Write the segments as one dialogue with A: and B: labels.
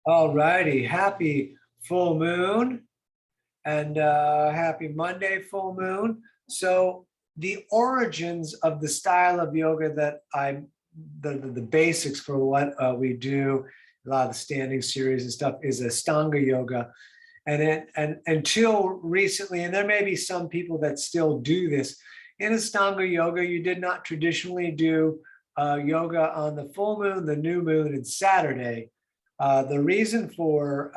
A: All righty. Happy full moon and happy Monday full moon. So the origins of the style of yoga that the basics for what we do, a lot of the standing series and stuff is Ashtanga yoga. And until recently, and there may be some people that still do this, in Ashtanga yoga, you did not traditionally do yoga on the full moon, the new moon, and Saturday. The reason for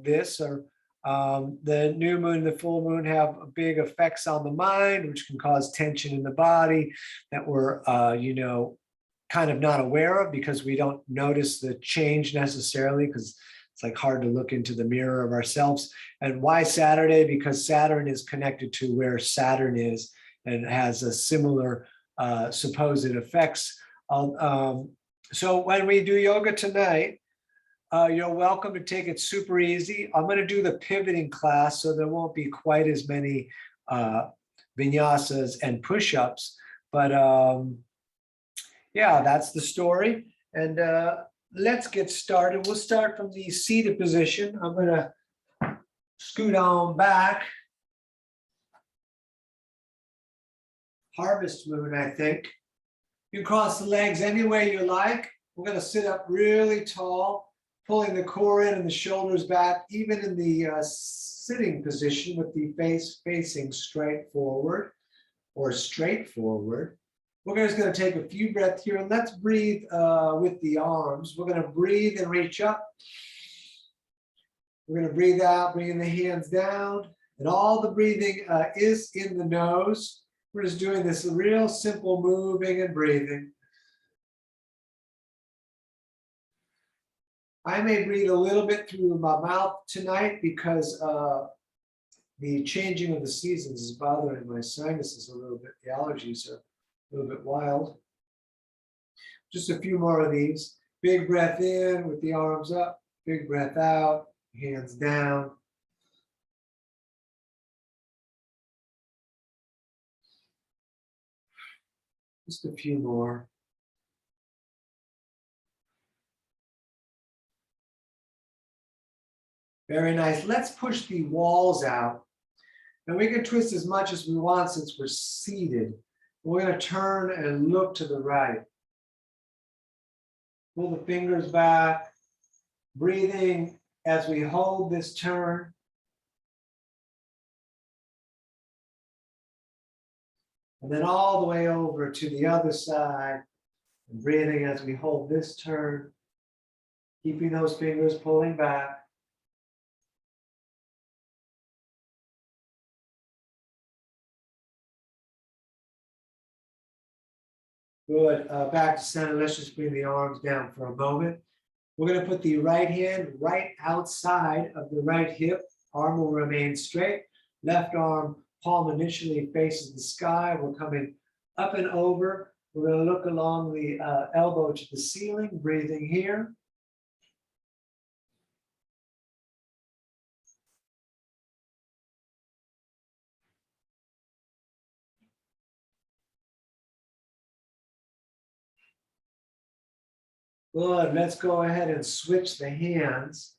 A: this are the new moon and the full moon have big effects on the mind, which can cause tension in the body that we're, kind of not aware of because we don't notice the change necessarily because it's like hard to look into the mirror of ourselves. And why Saturday? Because Saturn is connected to where Saturn is and has a similar supposed effects. So when we do yoga tonight, you're welcome to take it super easy. I'm going to do the pivoting class, so there won't be quite as many vinyasas and push-ups. But yeah, that's the story. And let's get started. We'll start from the seated position. I'm going to scoot on back. Harvest moon, I think. You can cross the legs any way you like. We're going to sit up really tall, pulling the core in and the shoulders back, even in the sitting position with the face facing straight forward or straight forward. We're just going to take a few breaths here and let's breathe with the arms. We're going to breathe and reach up. We're going to breathe out, bringing the hands down, and all the breathing is in the nose. We're just doing this real simple moving and breathing. I may breathe a little bit through my mouth tonight because the changing of the seasons is bothering my sinuses a little bit. The allergies are a little bit wild. Just a few more of these. Big breath in with the arms up, big breath out, hands down. Just a few more. Very nice. Let's push the walls out. And we can twist as much as we want since we're seated. We're going to turn and look to the right. Pull the fingers back, breathing as we hold this turn. And then all the way over to the other side, and breathing as we hold this turn, keeping those fingers pulling back. Good. Back to center. Let's just bring the arms down for a moment. We're going to put the right hand right outside of the right hip. Arm will remain straight. Left arm, palm initially faces the sky. We're coming up and over. We're going to look along the elbow to the ceiling, breathing here. Good. Let's go ahead and switch the hands.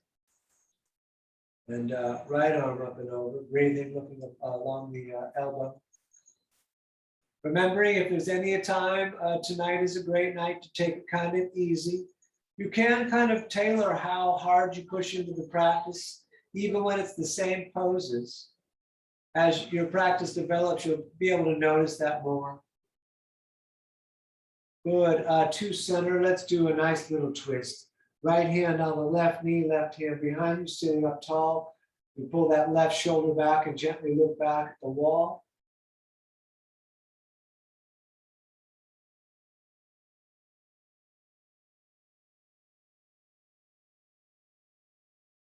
A: And right arm up and over, breathing, looking along the elbow. Remembering if there's any time, tonight is a great night to take it kind of easy. You can kind of tailor how hard you push into the practice, even when it's the same poses. As your practice develops, you'll be able to notice that more. Good. To center, let's do a nice little twist. Right hand on the left knee, left hand behind you, sitting up tall. You pull that left shoulder back and gently look back at the wall.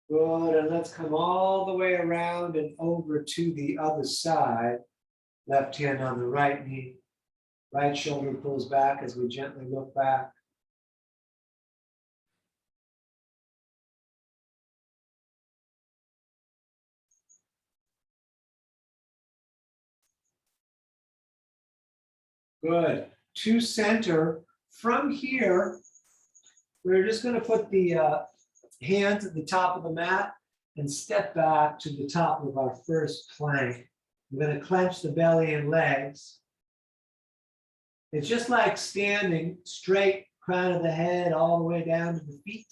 A: Good, and let's come all the way around and over to the other side. Left hand on the right knee. Right shoulder pulls back as we gently look back. Good. To center. From here, we're just going to put the Hands at the top of the mat and step back to the top of our first plank. We're going to clench the belly and legs. It's just like standing straight, crown of the head all the way down to the feet.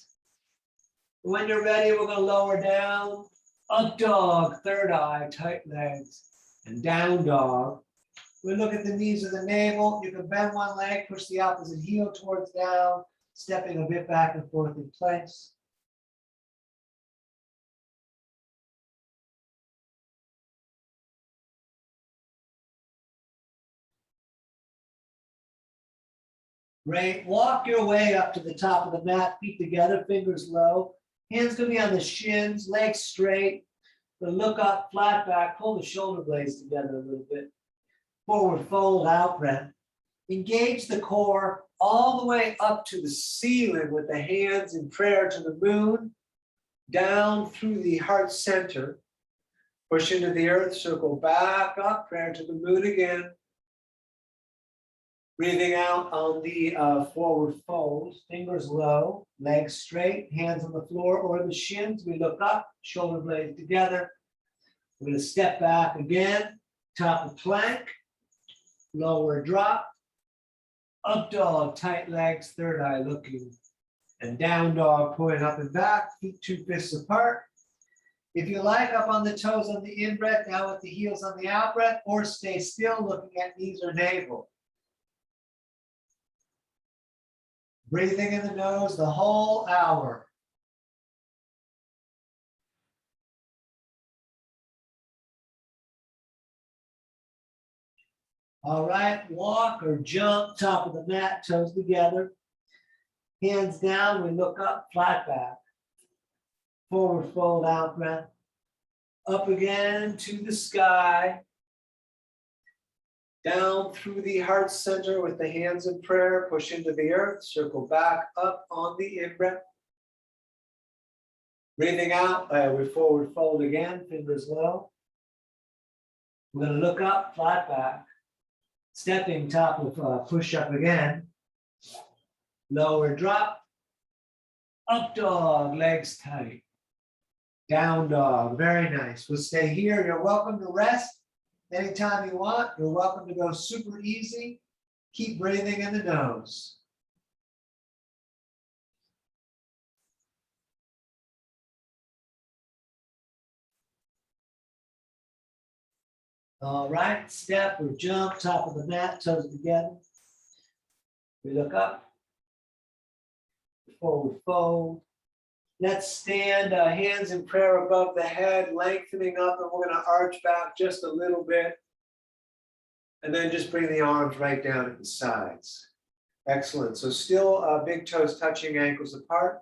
A: When you're ready, we're going to lower down, up dog, third eye, tight legs, and down dog. We look at the knees of the navel. You can bend one leg, push the opposite heel towards down, stepping a bit back and forth in place. Great. Walk your way up to the top of the mat, feet together, fingers low. Hands going to be on the shins, legs straight. But look up, flat back, pull the shoulder blades together a little bit. Forward fold, out breath. Engage the core all the way up to the ceiling with the hands in prayer to the moon, down through the heart center. Push into the earth, circle back up, prayer to the moon again. Breathing out on the forward fold, fingers low, legs straight, hands on the floor or the shins. We look up, shoulder blades together. We're going to step back again, top of plank, lower drop, up dog, tight legs, third eye looking, and down dog, pulling up and back, feet 2 fists apart. If you like, up on the toes on the in-breath, down with the heels on the out-breath, or stay still looking at knees or navel. Breathing in the nose the whole hour. All right, walk or jump, top of the mat, toes together. Hands down, we look up, flat back. Forward fold, out breath. Up again to the sky. Down through the heart center with the hands in prayer, push into the earth, circle back up on the in-breath. Breathing out, we forward fold again, fingers low. We're going to look up, flat back. Stepping top of push-up again. Lower drop. Up dog, legs tight. Down dog, very nice. We'll stay here. You're welcome to rest. Anytime you want, you're welcome to go super easy. Keep breathing in the nose. All right, step or jump, top of the mat, toes together. We look up, forward fold. Let's stand, hands in prayer above the head, lengthening up, and we're going to arch back just a little bit. And then just bring the arms right down at the sides. Excellent. So still big toes touching, ankles apart.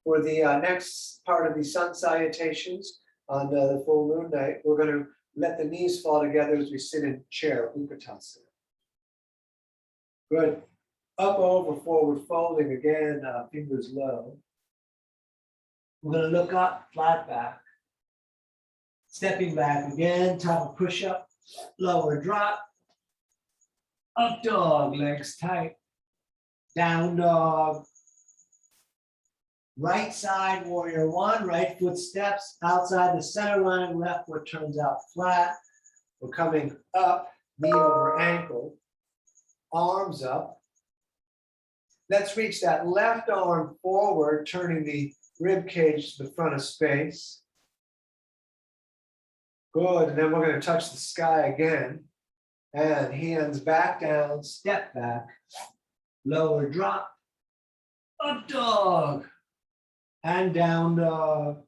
A: For the next part of the sun salutations on the full moon night, we're going to let the knees fall together as we sit in chair, Utkatasana. Good. Up, over, forward, folding again, fingers low. We're going to look up, flat back. Stepping back again, top of push-up, lower drop. Up dog, legs tight. Down dog. Right side, warrior one, right foot steps outside the center line, left foot turns out flat. We're coming up, knee over ankle, arms up. Let's reach that left arm forward, turning the rib cage to the front of space. Good, and then we're going to touch the sky again. And hands back down, step back, lower drop, up dog, and down dog.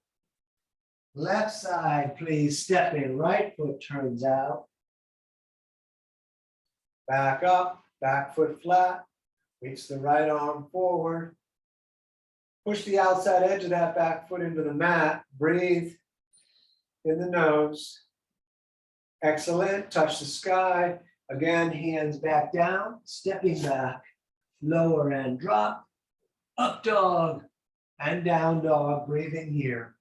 A: Left side, please, step in, right foot turns out. Back up, back foot flat. Reach the right arm forward. Push the outside edge of that back foot into the mat. Breathe in the nose. Excellent. Touch the sky. Again, hands back down. Stepping back. Lower and drop. Up dog and down dog. Breathing here.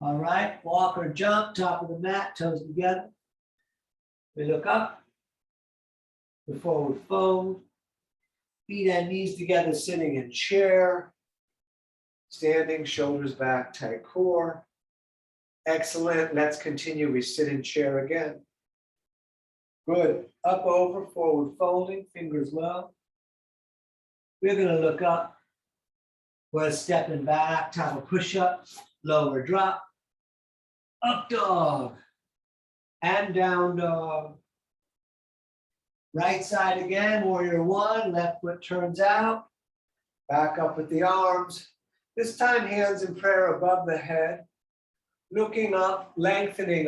A: All right, walk or jump, top of the mat, toes together. We look up, we forward fold, feet and knees together, sitting in chair, standing, shoulders back, tight core. Excellent, let's continue, we sit in chair again. Good, up, over, forward folding, fingers low. We're gonna look up, we're stepping back, top of push-up, lower drop, up dog, and down dog. Right side again, warrior one, left foot turns out. Back up with the arms. This time hands in prayer above the head. Looking up, lengthening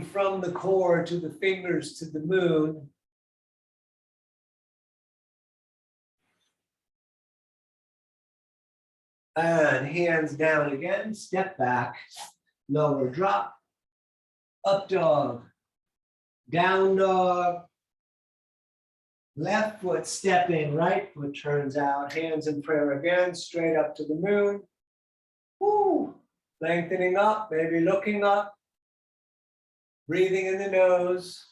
A: from the core to the fingers to the moon. And hands down again, step back, lower drop, up dog, down dog, left foot stepping, right foot turns out, hands in prayer again, straight up to the moon. Woo. Lengthening up, maybe looking up, breathing in the nose.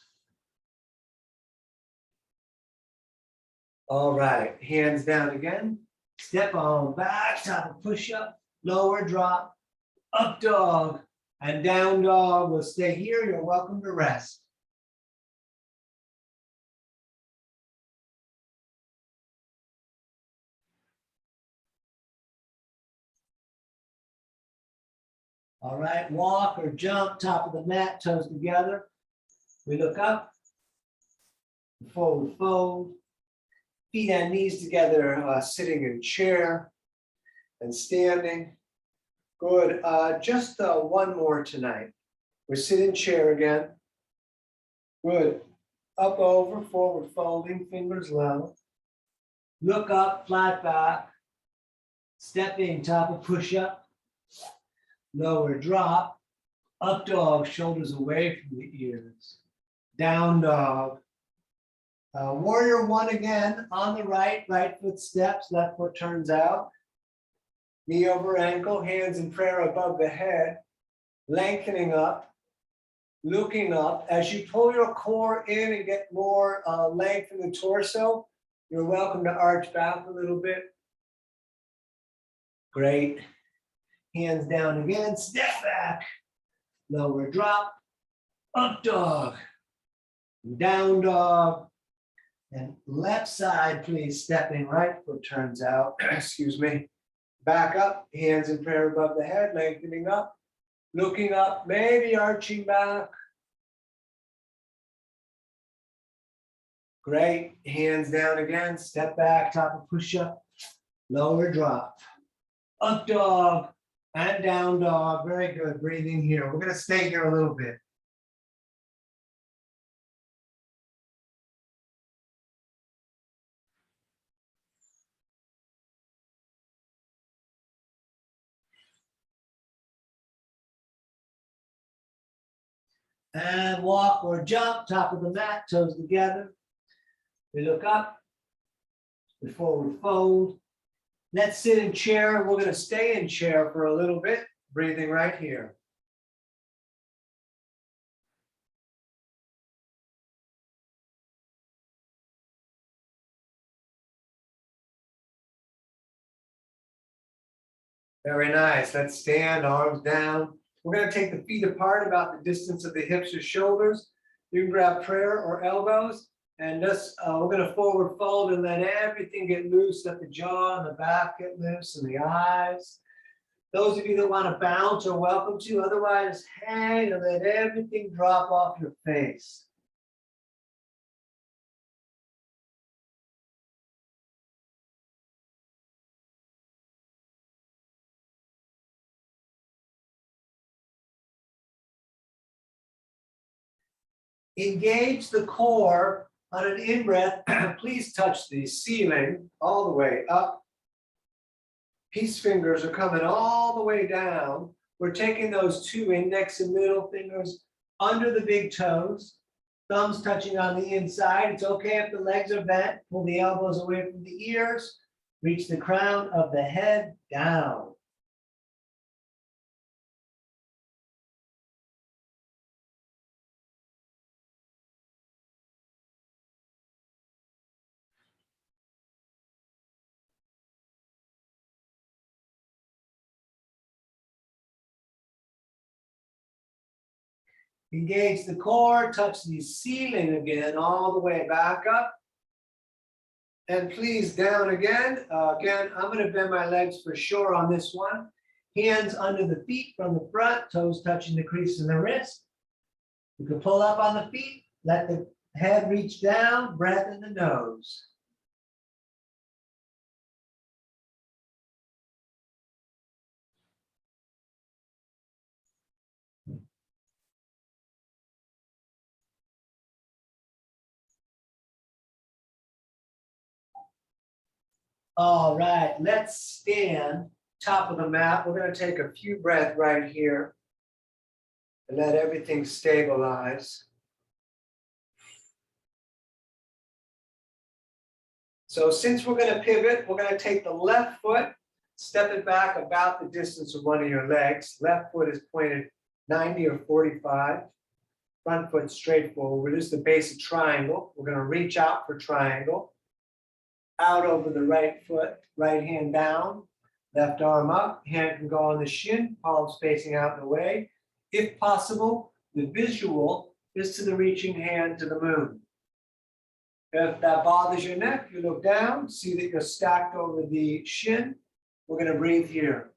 A: All right, hands down again, step on back, top of push-up, lower drop, up dog, and down dog. We'll stay here, you're welcome to rest. All right, walk or jump, top of the mat, toes together. We look up, forward fold, feet and knees together, sitting in chair and standing. Good, just one more tonight. We sit in chair again. Good, up, over, forward folding, fingers low. Look up, flat back, stepping, top of push-up. Lower drop, up dog, shoulders away from the ears, down dog. Warrior one again, on the right, right foot steps, left foot turns out. Knee over ankle, hands in prayer above the head, lengthening up, looking up. As you pull your core in and get more length in the torso, you're welcome to arch back a little bit. Great. Hands down again, step back, lower drop, up dog, down dog, and left side, please, stepping, right foot turns out, excuse me. Back up, hands in prayer above the head, lengthening up, looking up, maybe arching back. Great, hands down again, step back, top of push-up, lower drop, up dog, and down dog. Very good, breathing here. We're gonna stay here a little bit. And walk or jump, top of the mat, toes together. We look up, we forward fold. Let's sit in chair. We're gonna stay in chair for a little bit, breathing right here. Very nice. Let's stand, arms down. We're going to take the feet apart about the distance of the hips or shoulders. You can grab prayer or elbows, and just we're going to forward fold and let everything get loose. Let the jaw and the back get loose and the eyes. Those of you that want to bounce are welcome to. Otherwise, hang and let everything drop off your face. Engage the core on an in-breath. Please touch the ceiling all the way up. Peace fingers are coming all the way down. We're taking those two index and middle fingers under the big toes. Thumbs touching on the inside. It's okay if the legs are bent. Pull the elbows away from the ears. Reach the crown of the head down. Engage the core, touch the ceiling again, all the way back up. And please down again. Again, I'm going to bend my legs for sure on this one. Hands under the feet from the front, toes touching the crease in the wrist. You can pull up on the feet, let the head reach down, breath in the nose. All right, let's stand top of the mat. We're going to take a few breaths right here and let everything stabilize. So since we're going to pivot, we're going to take the left foot, step it back about the distance of one of your legs. Left foot is pointed 90 or 45. Front foot straight forward. This is the base of triangle. We're going to reach out for triangle. Out over the right foot, right hand down, left arm up, hand can go on the shin, palms facing out and away. If possible, the visual is to the reaching hand to the moon. If that bothers your neck, you look down, see that you're stacked over the shin. We're going to breathe here.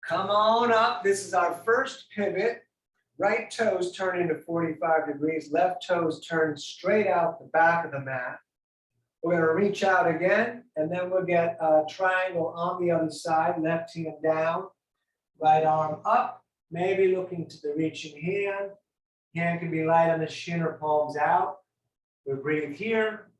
A: Come on up. This is our first pivot. Right toes turn into 45 degrees. Left toes turn straight out the back of the mat. We're going to reach out again, and then we'll get a triangle on the other side. Left hand down, right arm up, maybe looking to the reaching hand. Hand can be light on the shin or palms out. We breathe here.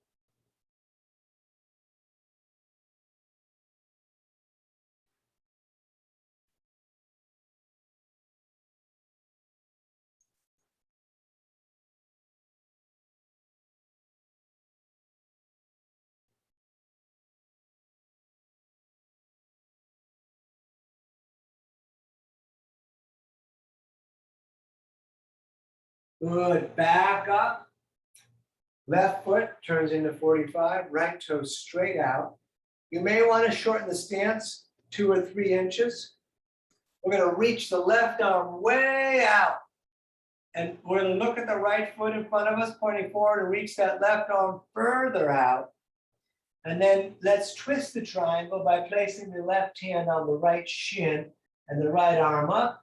A: Good, back up. Left foot turns into 45, right toe straight out. You may want to shorten the stance 2 or 3 inches. We're going to reach the left arm way out. And we're going to look at the right foot in front of us, pointing forward, and reach that left arm further out. And then let's twist the triangle by placing the left hand on the right shin and the right arm up.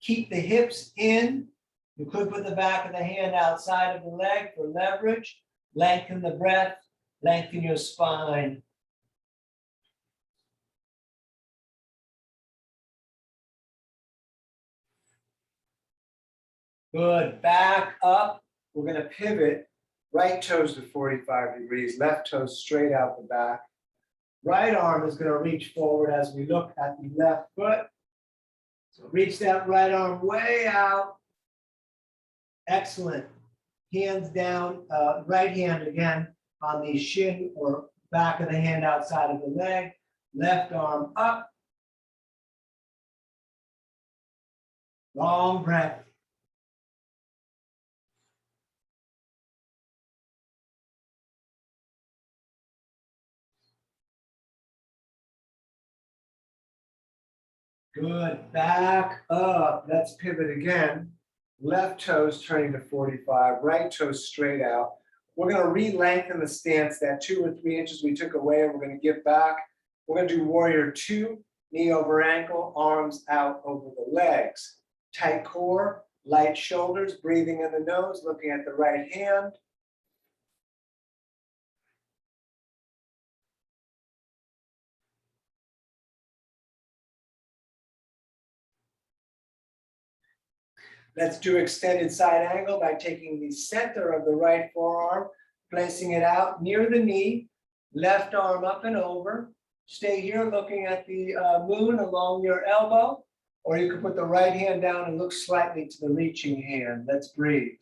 A: Keep the hips in. You could put the back of the hand outside of the leg for leverage. Lengthen the breath, lengthen your spine. Good, back up. We're going to pivot. Right toes to 45 degrees, left toes straight out the back. Right arm is going to reach forward as we look at the left foot. So reach that right arm way out. Excellent. Hands down, right hand again on the shin or back of the hand outside of the leg. Left arm up. Long breath. Good, back up. Let's pivot again. Left toes turning to 45, right toes straight out. We're going to re-lengthen the stance, that 2 or 3 inches we took away, and we're going to give back. We're going to do warrior 2, knee over ankle, arms out over the legs. Tight core, light shoulders, breathing in the nose, looking at the right hand. Let's do extended side angle by taking the center of the right forearm, placing it out near the knee, left arm up and over. Stay here looking at the moon along your elbow, or you can put the right hand down and look slightly to the reaching hand. Let's breathe.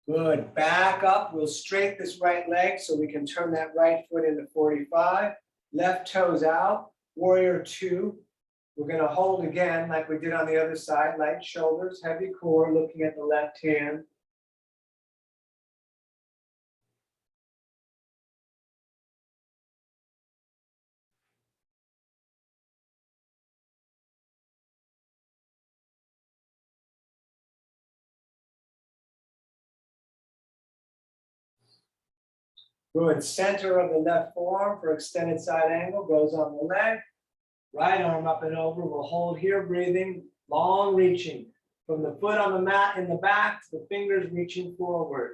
A: Good. Back up. We'll straighten this right leg so we can turn that right foot into 45. Left toes out. Warrior two. We're going to hold again like we did on the other side. Light shoulders, heavy core, looking at the left hand. Good. Center of the left forearm for extended side angle goes on the leg. Right arm up and over. We'll hold here, breathing, long reaching. From the foot on the mat in the back to the fingers reaching forward.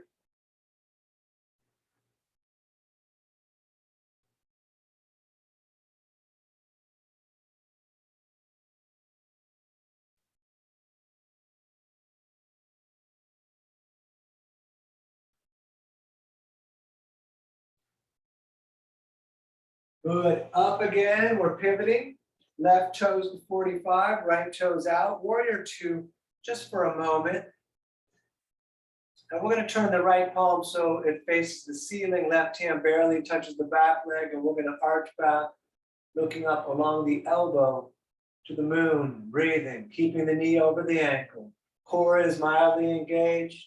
A: Good. Up again. We're pivoting. Left toes to 45, right toes out. Warrior two, just for a moment. And we're going to turn the right palm so it faces the ceiling. Left hand barely touches the back leg, and we're going to arch back, looking up along the elbow to the moon, breathing, keeping the knee over the ankle. Core is mildly engaged.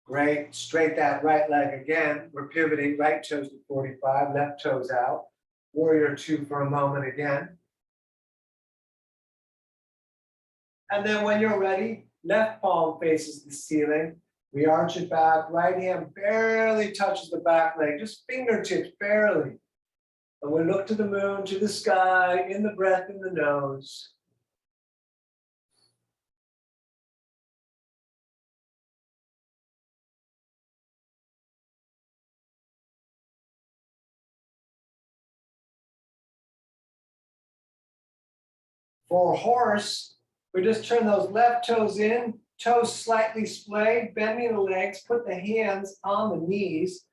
A: Great. Straight that right leg again. We're pivoting. Right toes to 45, left toes out. Warrior two for a moment again. And then when you're ready, left palm faces the ceiling. We arch it back. Right hand barely touches the back leg, just fingertips barely. And we look to the moon, to the sky, in the breath in the nose. For horse, we just turn those left toes in, toes slightly splayed, bending the legs, put the hands on the knees.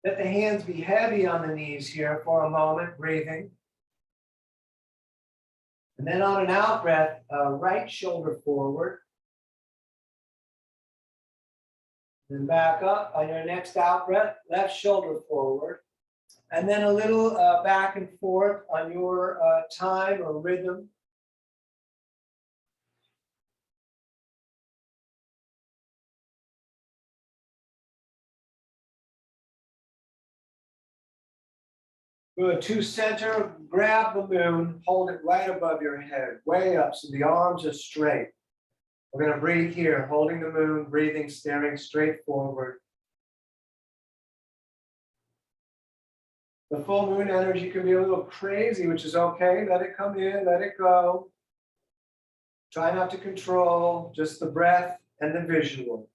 A: Let the hands be heavy on the knees here for a moment, breathing. And then on an out breath, right shoulder forward. Then back up on your next out breath, left shoulder forward. And then a little back and forth on your time or rhythm. Good. To center, grab the moon, hold it right above your head, way up so the arms are straight. We're going to breathe here, holding the moon, breathing, staring straight forward. The full moon energy can be a little crazy, which is okay. Let it come in, let it go. Try not to control, just the breath and the visual.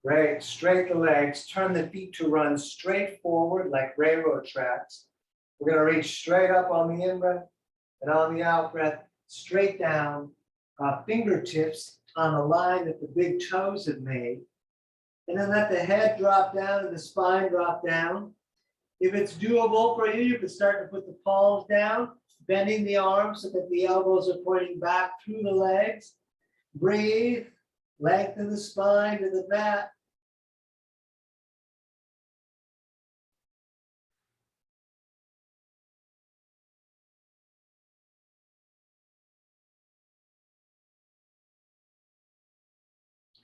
A: Great. Straight the legs, turn the feet to run straight forward like railroad tracks. We're going to reach straight up on the in-breath and on the out-breath, straight down, fingertips on the line that the big toes have made. And then let the head drop down and the spine drop down. If it's doable for you, you can start to put the palms down, bending the arms so that the elbows are pointing back through the legs. Breathe, lengthen the spine to the mat.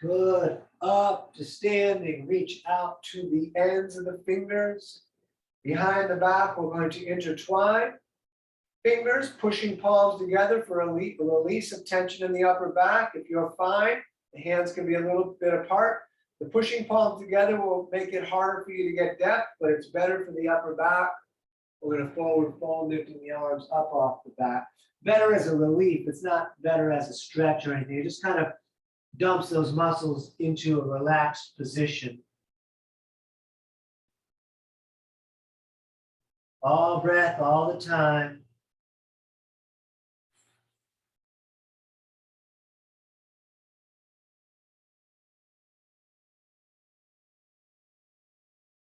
A: Good. Up to standing. Reach out to the ends of the fingers. Behind the back, we're going to intertwine. Fingers pushing palms together for a release of tension in the upper back. If you're fine, the hands can be a little bit apart. The pushing palms together will make it harder for you to get depth, but it's better for the upper back. We're going to forward fold, lifting the arms up off the back. Better as a relief. It's not better as a stretch or anything. It just kind of dumps those muscles into a relaxed position. All breath all the time.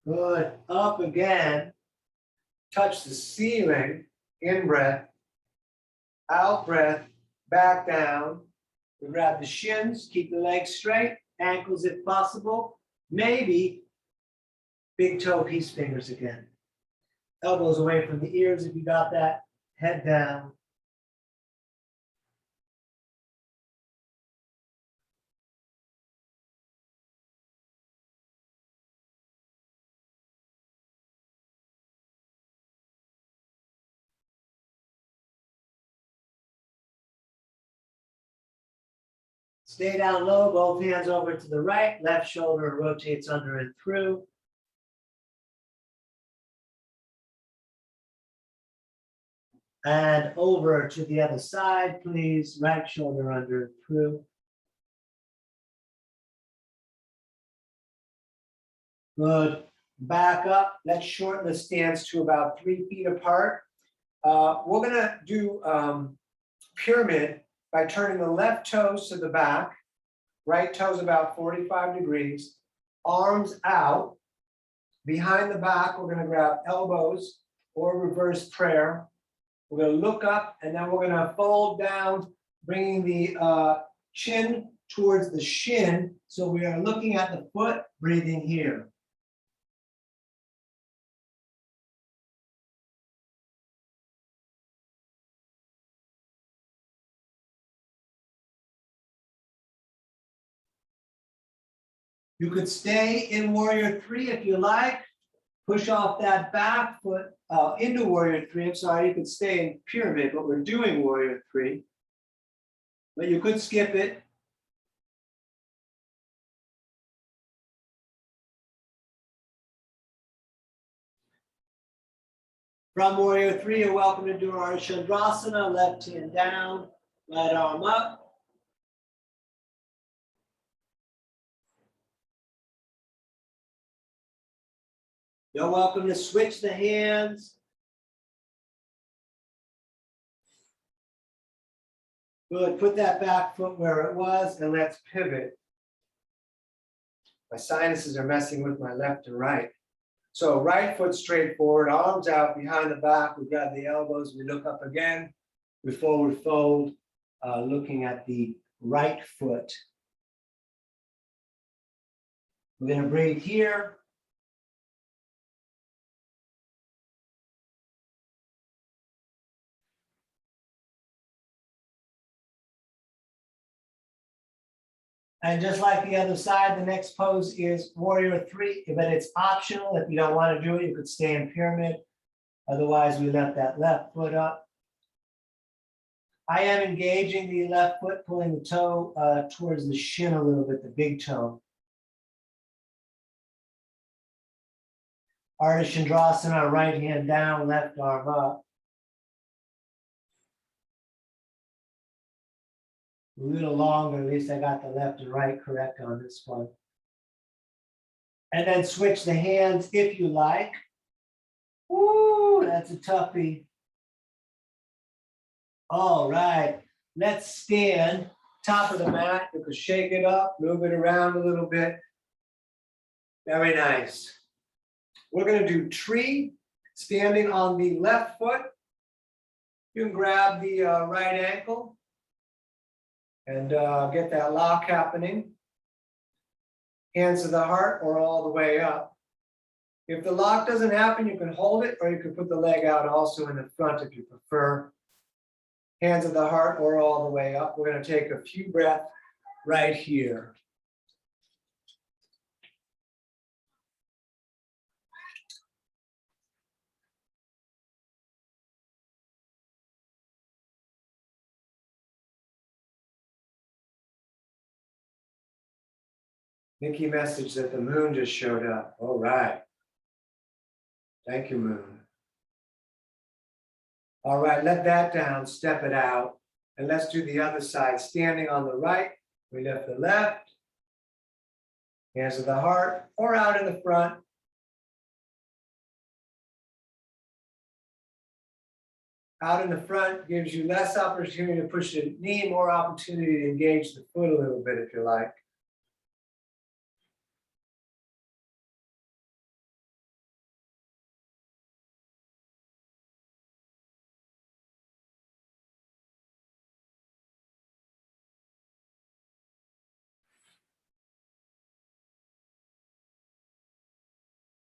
A: Good. Up again. Touch the ceiling. In breath. Out breath. Back down. We grab the shins. Keep the legs straight. Ankles if possible. Maybe big toe peace fingers again. Elbows away from the ears if you got that. Head down. Stay down low, both hands over to the right, left shoulder rotates under and through. And over to the other side, please, right shoulder under and through. Good. Back up, let's shorten the stance to about 3 feet apart. We're gonna do pyramid by turning the left toes to the back, right toes about 45 degrees, arms out. Behind the back, we're gonna grab elbows or reverse prayer. We're gonna look up and then we're gonna fold down, bringing the chin towards the shin. So we are looking at the foot, breathing here. You could stay in warrior 3 if you like. Push off that back foot into warrior 3. I'm sorry, you could stay in pyramid, but we're doing warrior 3. But you could skip it. From warrior 3, you're welcome to do our Chandrasana, left hand down, right arm up. You're welcome to switch the hands. Good, put that back foot where it was and let's pivot. My sinuses are messing with my left and right. So right foot straight forward, arms out behind the back. We grab the elbows, we look up again. We forward fold, looking at the right foot. We're gonna breathe here. And just like the other side, the next pose is warrior 3, but it's optional. If you don't want to do it, you could stay in pyramid. Otherwise, we left that left foot up. I am engaging the left foot, pulling the toe towards the shin a little bit, the big toe. Ardha Chandrasana, right hand down, left arm up. A little longer, at least I got the left and right correct on this one. And then switch the hands if you like. Woo, that's a toughie. All right, let's stand top of the mat. You can shake it up, move it around a little bit. Very nice. We're gonna do tree, standing on the left foot. You can grab the right ankle and get that lock happening. Hands to the heart or all the way up. If the lock doesn't happen, you can hold it, or you can put the leg out also in the front if you prefer. Hands at the heart or all the way up. We're going to take a few breaths right here. Nikki messaged that the moon just showed up. All right. Thank you, moon. All right, let that down, step it out. And let's do the other side. Standing on the right, we lift the left. Hands to the heart or out in the front. Out in the front gives you less opportunity to push the knee, more opportunity to engage the foot a little bit if you like.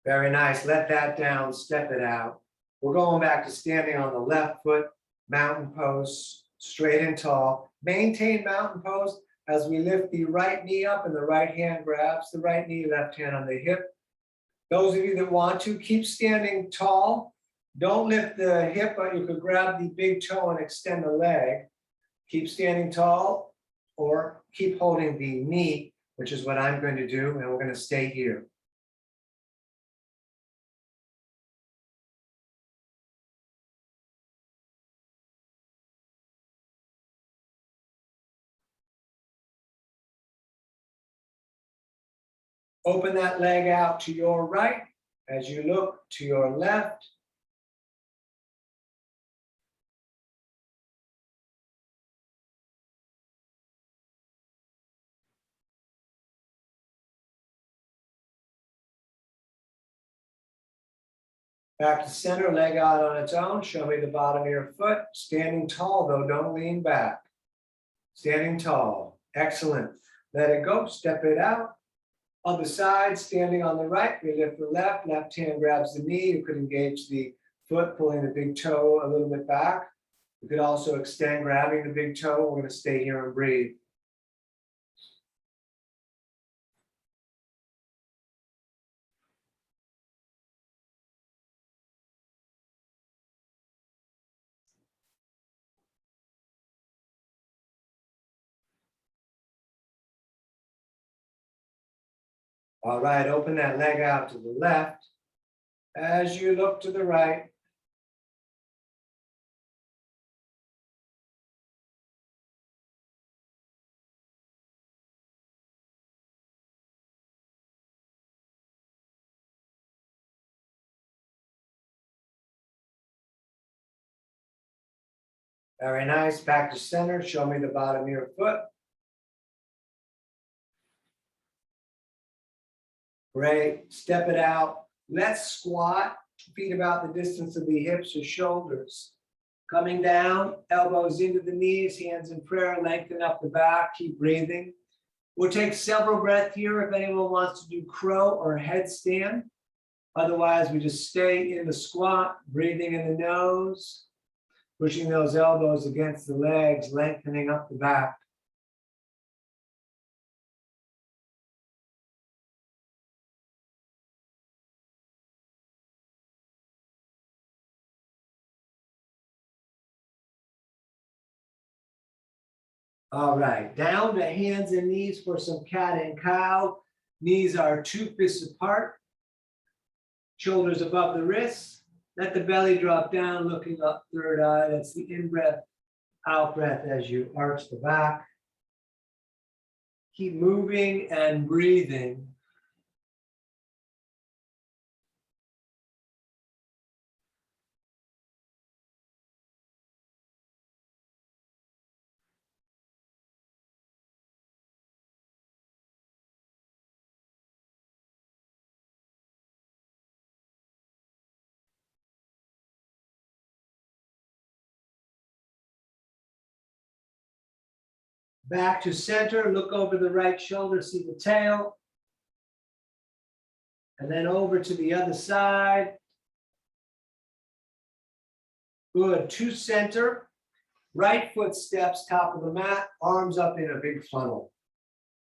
A: Very nice. Let that down, step it out. We're going back to standing on the left foot, mountain pose, straight and tall. Maintain mountain pose as we lift the right knee up and the right hand grabs the right knee, left hand on the hip. Those of you that want to, keep standing tall. Don't lift the hip, but you could grab the big toe and extend the leg. Keep standing tall or keep holding the knee, which is what I'm going to do, and we're going to stay here. Open that leg out to your right as you look to your left. Back to center, leg out on its own. Show me the bottom of your foot. Standing tall though, don't lean back. Standing tall, excellent. Let it go, step it out. On the side, standing on the right, we lift the left hand grabs the knee. You could engage the foot, pulling the big toe a little bit back. You could also extend, grabbing the big toe. We're going to stay here and breathe. All right, open that leg out to the left. As you look to the right, very nice. Back to center. Show me the bottom of your foot. Great. Step it out. Let's squat. Feet about the distance of the hips or shoulders. Coming down, elbows into the knees, hands in prayer, lengthen up the back, keep breathing. We'll take several breaths here if anyone wants to do crow or headstand. Otherwise, we just stay in the squat, breathing in the nose, pushing those elbows against the legs, lengthening up the back. All right, down to hands and knees for some cat and cow. Knees are 2 fists apart, shoulders above the wrists. Let the belly drop down, looking up, third eye. That's the in-breath, out-breath as you arch the back. Keep moving and breathing. Back to center, look over the right shoulder, see the tail. And then over to the other side. Good, to center. Right foot steps, top of the mat, arms up in a big funnel.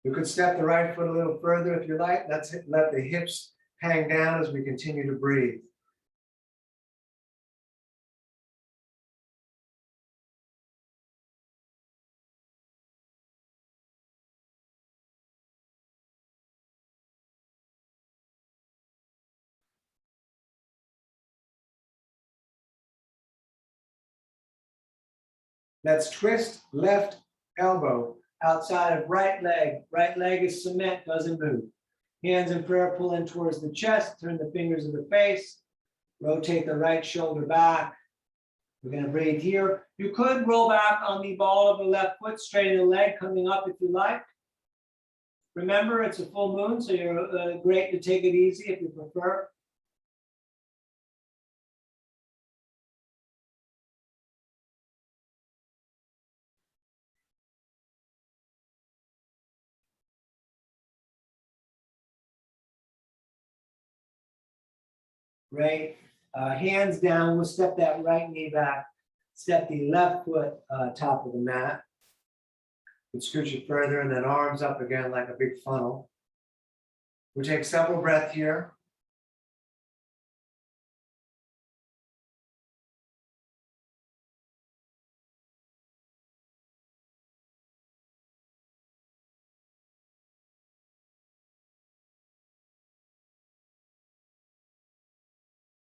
A: You could step the right foot a little further if you like. Let the hips hang down as we continue to breathe. Let's twist left elbow outside of right leg. Right leg is cement, doesn't move. Hands in prayer, pull in towards the chest, turn the fingers to the face, rotate the right shoulder back. We're going to breathe here. You could roll back on the ball of the left foot, straighten the leg coming up if you like. Remember, it's a full moon, so you're great to take it easy if you prefer. Great. Hands down, we'll step that right knee back. Step the left foot top of the mat. And scooch it further and then arms up again like a big funnel. We'll take several breaths here.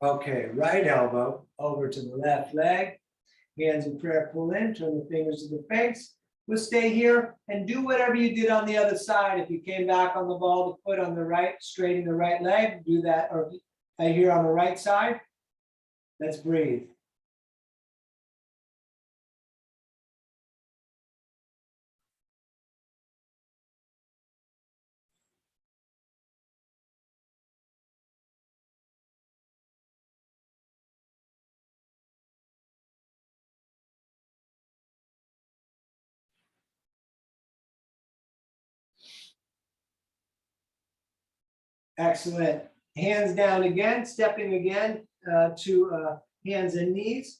A: Okay, right elbow over to the left leg. Hands in prayer, pull in, turn the fingers to the face. We'll stay here and do whatever you did on the other side. If you came back on the ball to foot on the right, straighten the right leg, do that, or here on the right side. Let's breathe. Excellent. Hands down again, stepping again to hands and knees.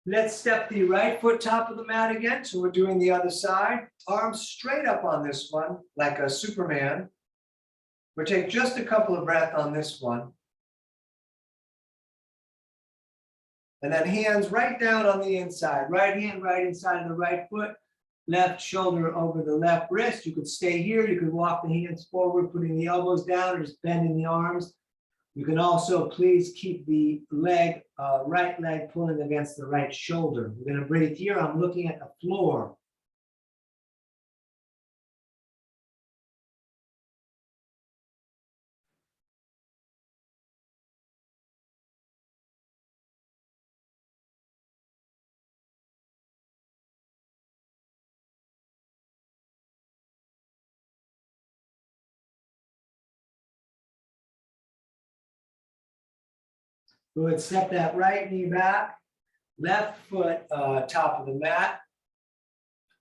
A: Let's step the right foot top of the mat again. So we're doing the other side. Arms straight up on this one, like a Superman. We'll take just a couple of breaths on this one. And then hands right down on the inside. Right hand right inside of the right foot. Left shoulder over the left wrist. You could stay here. You could walk the hands forward, putting the elbows down, or just bending the arms. You can also please keep the leg, right leg pulling against the right shoulder. We're going to breathe here. I'm looking at the floor. Good. Step that right knee back. Left foot top of the mat.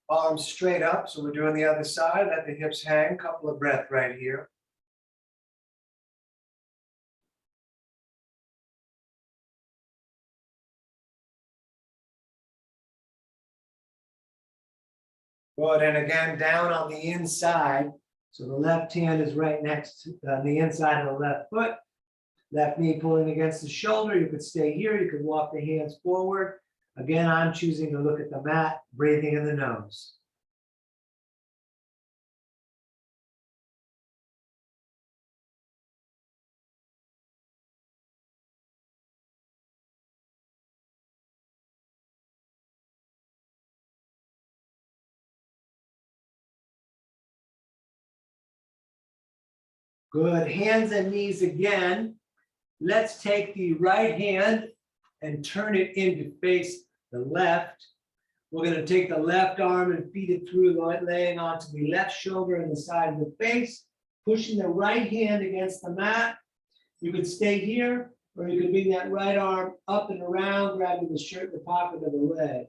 A: Arms straight up. So we're doing the other side. Let the hips hang. Couple of breaths right here. Good. And again, down on the inside. So the left hand is right next to the inside of the left foot. Left knee pulling against the shoulder. You could stay here. You could walk the hands forward. Again, I'm choosing to look at the mat, breathing in the nose. Good. Hands and knees again. Let's take the right hand and turn it in to face the left. We're going to take the left arm and feed it through, laying onto the left shoulder and the side of the face, pushing the right hand against the mat. You could stay here, or you could bring that right arm up and around, grabbing the shirt, the pocket of the leg.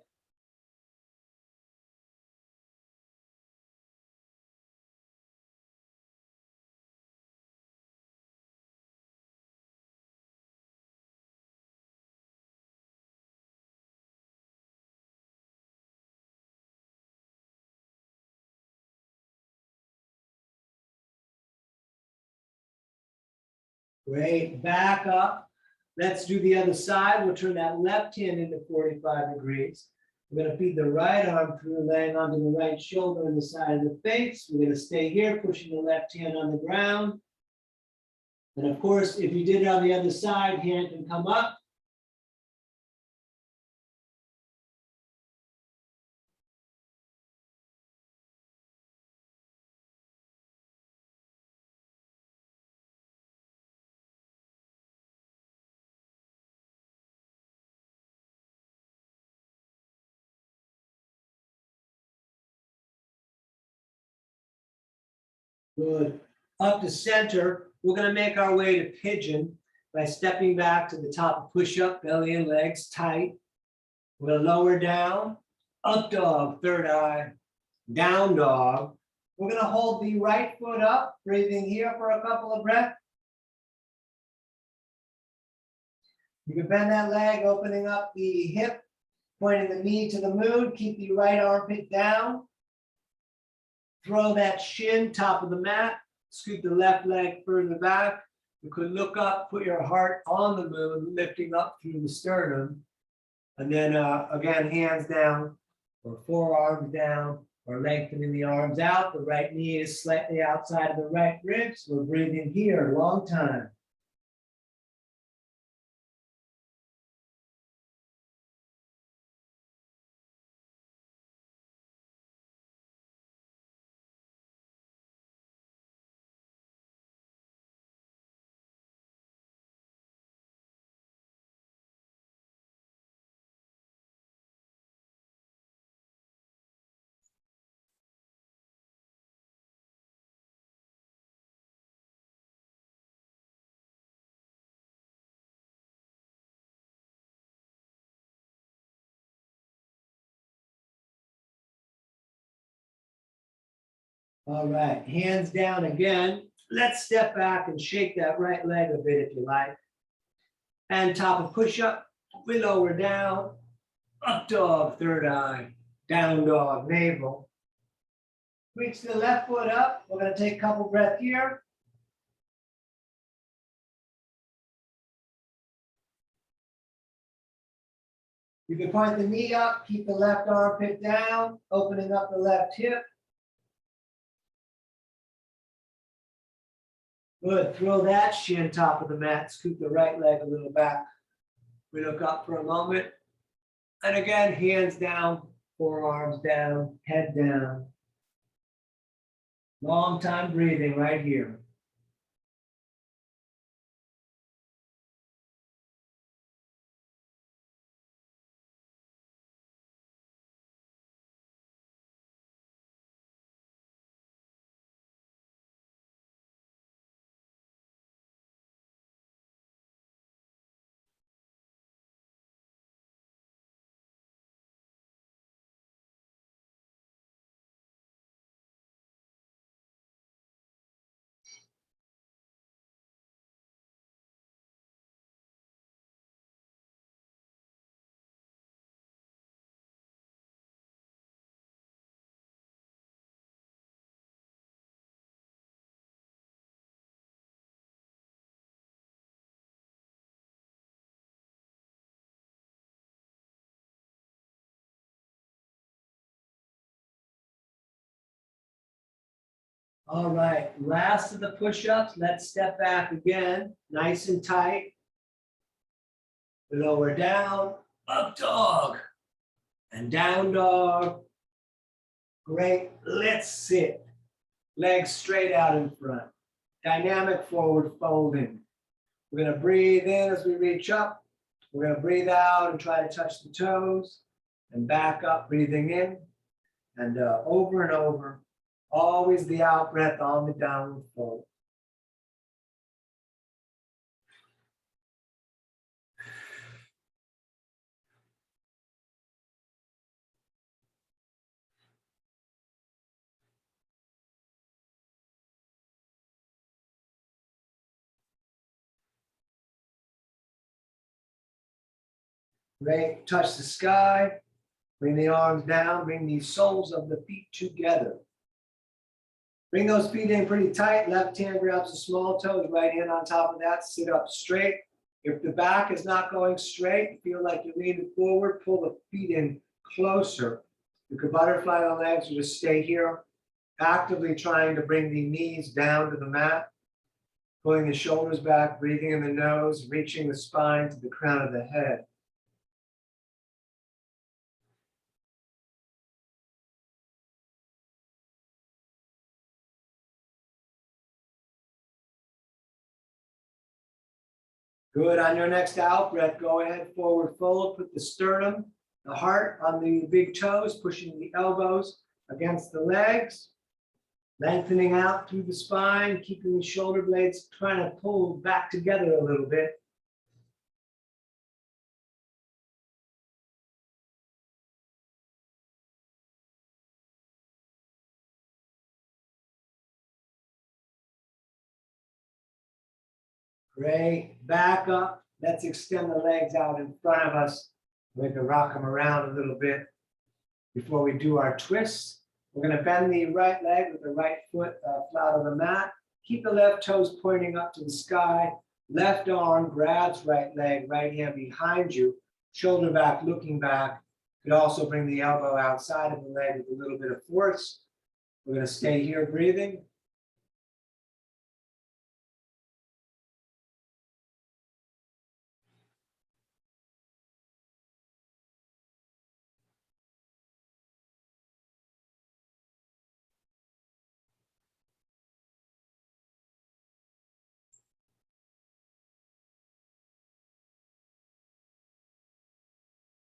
A: Great. Back up. Let's do the other side. We'll turn that left hand into 45 degrees. We're going to feed the right arm through, laying onto the right shoulder and the side of the face. We're going to stay here, pushing the left hand on the ground. And of course, if you did it on the other side, hand can come up. Good. Up to center, we're going to make our way to pigeon by stepping back to the top of push-up, belly and legs tight. We're going to lower down, up dog, third eye, down dog. We're going to hold the right foot up, breathing here for a couple of breaths. You can bend that leg, opening up the hip, pointing the knee to the moon. Keep the right armpit down. Throw that shin top of the mat. Scoot the left leg further back. You could look up, put your heart on the moon, lifting up through the sternum. And then again, hands down or forearms down or lengthening the arms out. The right knee is slightly outside of the right ribs. We're breathing here a long time. All right, hands down again. Let's step back and shake that right leg a bit if you like. And top of push-up, we lower down, up dog, third eye, down dog, navel. Reach the left foot up. We're gonna take a couple breaths here. You can point the knee up, keep the left armpit down, opening up the left hip. Good, throw that shin top of the mat, scoot the right leg a little back. We look up for a moment. And again, hands down, forearms down, head down. Long time breathing right here. All right, last of the push-ups. Let's step back again, nice and tight. Lower down, up dog, and down dog. Great, let's sit. Legs straight out in front. Dynamic forward folding. We're gonna breathe in as we reach up. We're gonna breathe out and try to touch the toes and back up, breathing in and over and over. Always the out breath on the downward fold. Great, touch the sky. Bring the arms down, bring the soles of the feet together. Bring those feet in pretty tight. Left hand grabs the small toes, right hand on top of that. Sit up straight. If the back is not going straight, feel like you're leaning forward, pull the feet in closer. You could butterfly the legs or just stay here, actively trying to bring the knees down to the mat. Pulling the shoulders back, breathing in the nose, reaching the spine to the crown of the head. Good, on your next out breath, go ahead, forward fold, put the sternum, the heart on the big toes, pushing the elbows against the legs, lengthening out through the spine, keeping the shoulder blades trying to pull back together a little bit. Great, back up, Let's extend the legs out in front of us. We can rock them around a little bit before we do our twists. We're going to bend the right leg with the right foot flat on the mat. Keep the left toes pointing up to the sky. Left arm grabs right leg, right hand behind you. Shoulder back, looking back. Could also bring the elbow outside of the leg with a little bit of force. We're going to stay here breathing.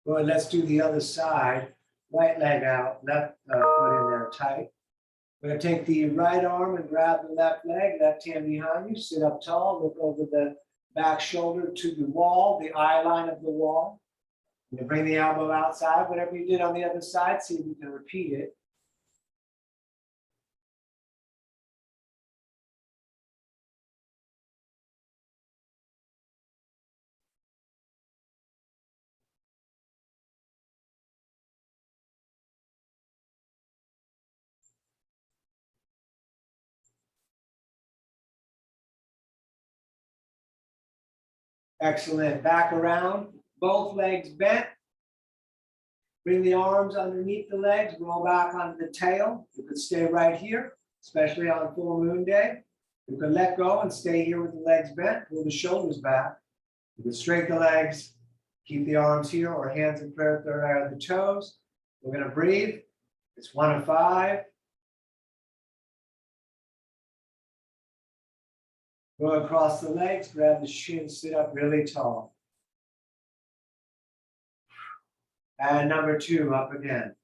A: Good, let's do the other side. Right leg out, left foot in there tight. We're going to take the right arm and grab the left leg, left hand behind you, sit up tall, look over the back shoulder to the wall, the eye line of the wall. And bring the elbow outside, whatever you did on the other side, see if you can repeat it. Excellent, back around, both legs bent. Bring the arms underneath the legs, roll back onto the tail. You could stay right here, especially on full moon day. You could let go and stay here with the legs bent, pull the shoulders back. You can straighten the legs, keep the arms here or hands in prayer at the toes. We're going to breathe. It's 1 of 5. Go across the legs, grab the shins, sit up really tall. And number 2, up again.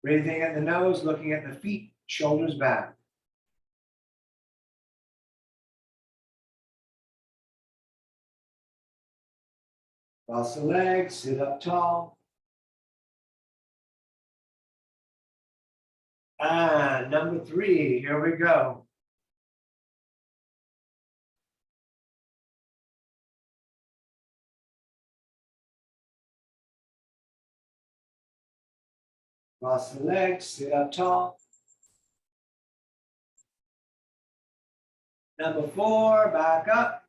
A: Breathing at the nose, looking at the feet, shoulders back. Cross the legs, sit up tall. And number 3, here we go. Cross the legs, sit up tall. Number 4, back up.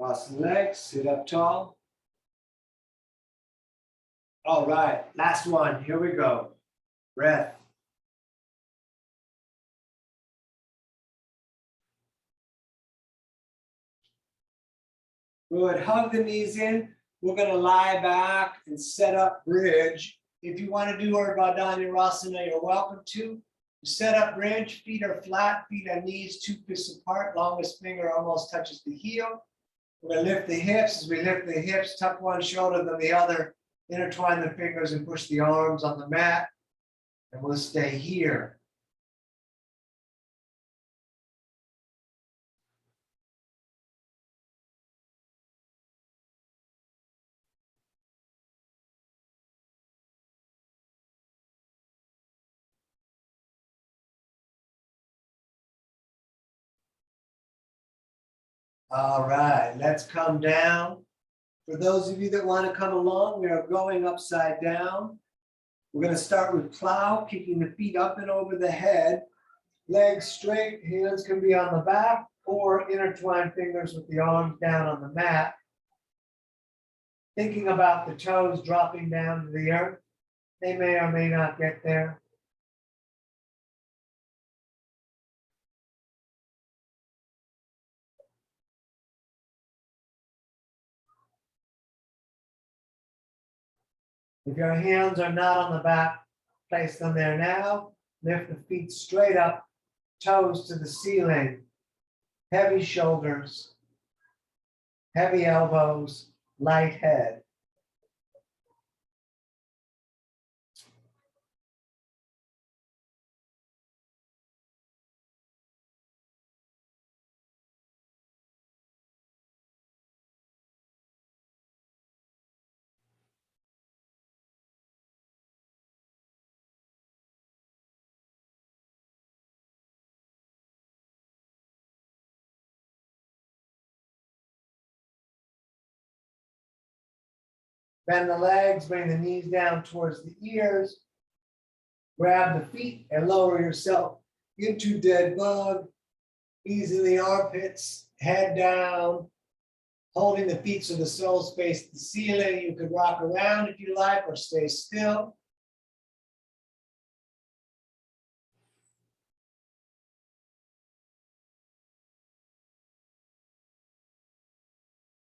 A: Cross the legs, sit up tall. All right, last one, here we go. Breath. Good, hug the knees in. We're gonna lie back and set up bridge. If you wanna do Urdhva Dhanurasana, you're welcome to. Set up bridge, feet are flat, feet on knees, 2 fists apart, longest finger almost touches the heel. We're gonna lift the hips. As we lift the hips, tuck one shoulder then the other, intertwine the fingers and push the arms on the mat. And we'll stay here. All right, let's come down. For those of you that want to come along, we are going upside down. We're going to start with plow, kicking the feet up and over the head. Legs straight, hands can be on the back or intertwine fingers with the arms down on the mat. Thinking about the toes dropping down to the earth. They may or may not get there. If your hands are not on the back, place them there now. Lift the feet straight up, toes to the ceiling. Heavy shoulders, heavy elbows, light head. Bend the legs, bring the knees down towards the ears. Grab the feet and lower yourself into dead bug. Knees in the armpits, head down. Holding the feet so the soles face the ceiling. You could rock around if you like or stay still.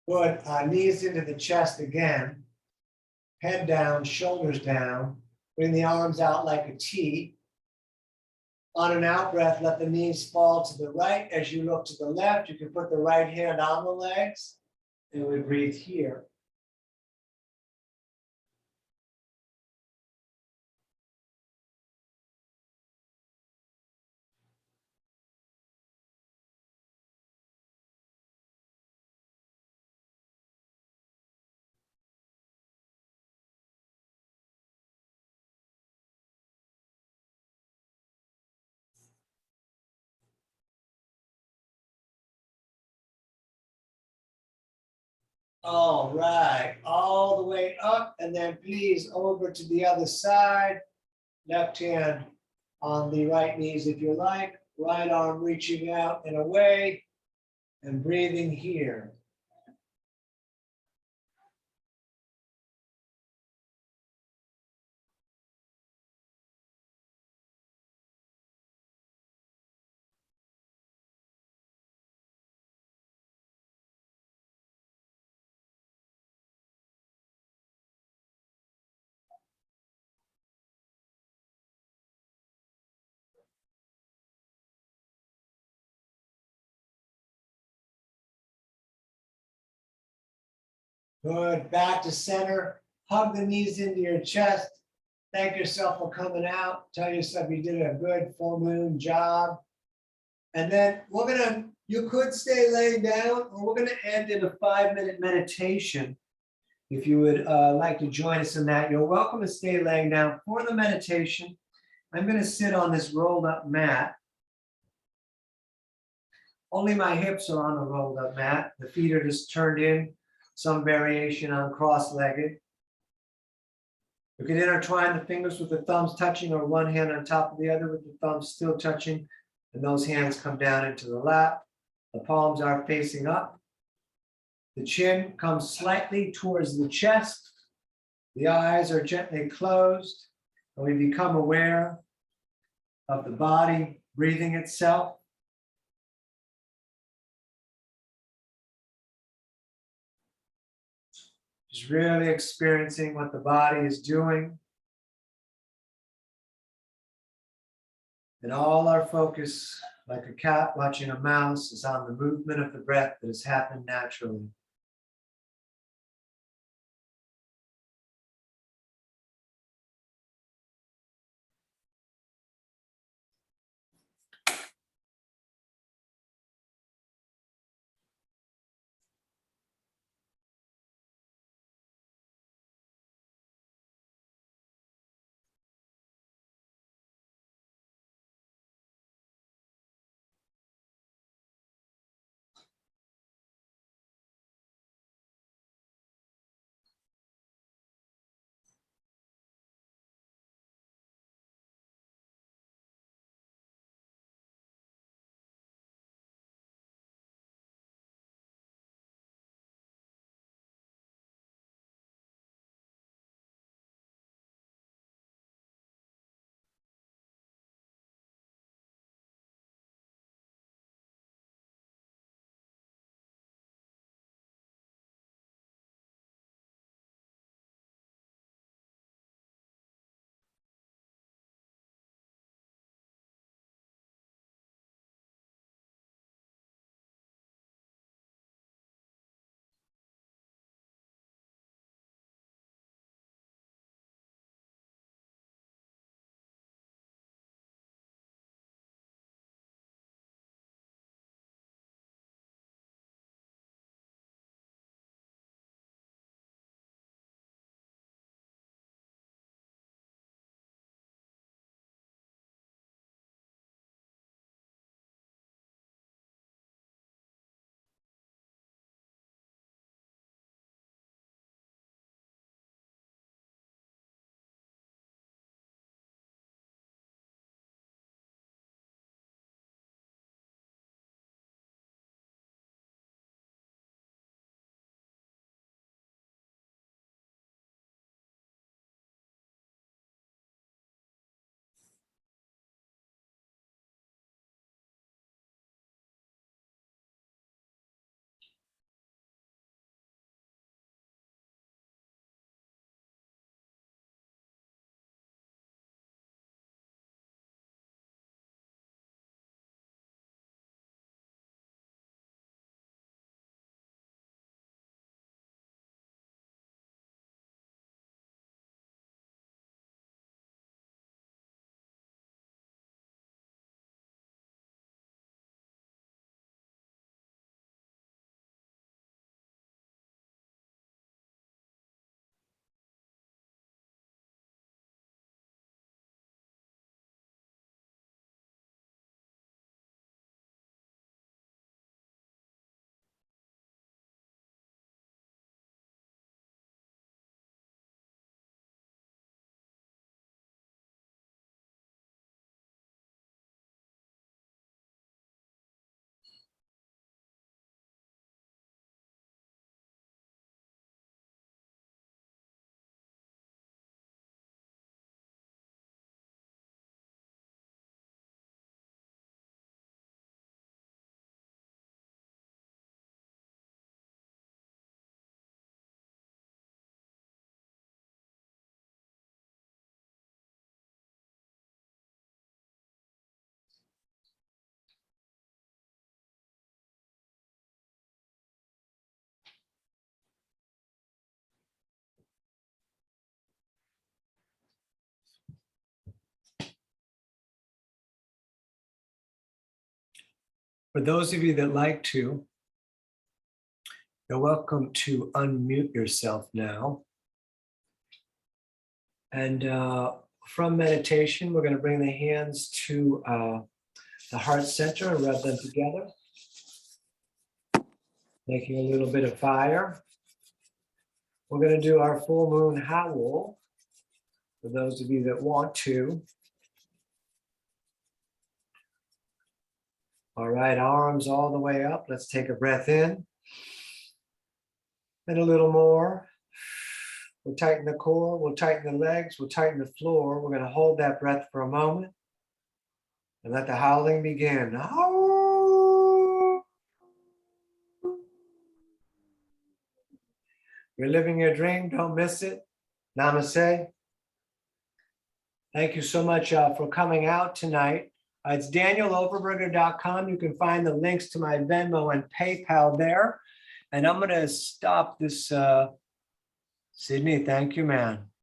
A: Good. Knees into the chest again. Head down, shoulders down. Bring the arms out like a T. On an out breath, let the knees fall to the right. As you look to the left, you can put the right hand on the legs. And we breathe here. All right, all the way up, and then please over to the other side. Left hand on the right knees if you like. Right arm reaching out and away, and breathing here. Good, back to center. Hug the knees into your chest. Thank yourself for coming out. Tell yourself you did a good full moon job. And then you could stay laying down, or we're gonna end in a 5-minute meditation. If you would like to join us in that, you're welcome to stay laying down for the meditation. I'm gonna sit on this rolled up mat. Only my hips are on the rolled up mat. The feet are just turned in, some variation on cross-legged. You can intertwine the fingers with the thumbs touching, or one hand on top of the other with the thumbs still touching, and those hands come down into the lap. The palms are facing up. The chin comes slightly towards the chest. The eyes are gently closed, and we become aware of the body breathing itself. Just really experiencing what the body is doing. And all our focus, like a cat watching a mouse, is on the movement of the breath that has happened naturally. For those of you that like to, you're welcome to unmute yourself now. And from meditation, we're going to bring the hands to the heart center and rub them together, making a little bit of fire. We're going to do our full moon howl for those of you that want to. All right, arms all the way up. Let's take a breath in. And a little more. We'll tighten the core, we'll tighten the legs, we'll tighten the floor. We're going to hold that breath for a moment and let the howling begin. You're living your dream, don't miss it. Namaste. Thank you so much for coming out tonight. It's danieloverberger.com. You can find the links to my Venmo and PayPal there. And I'm going to stop this. Sydney, thank you, man.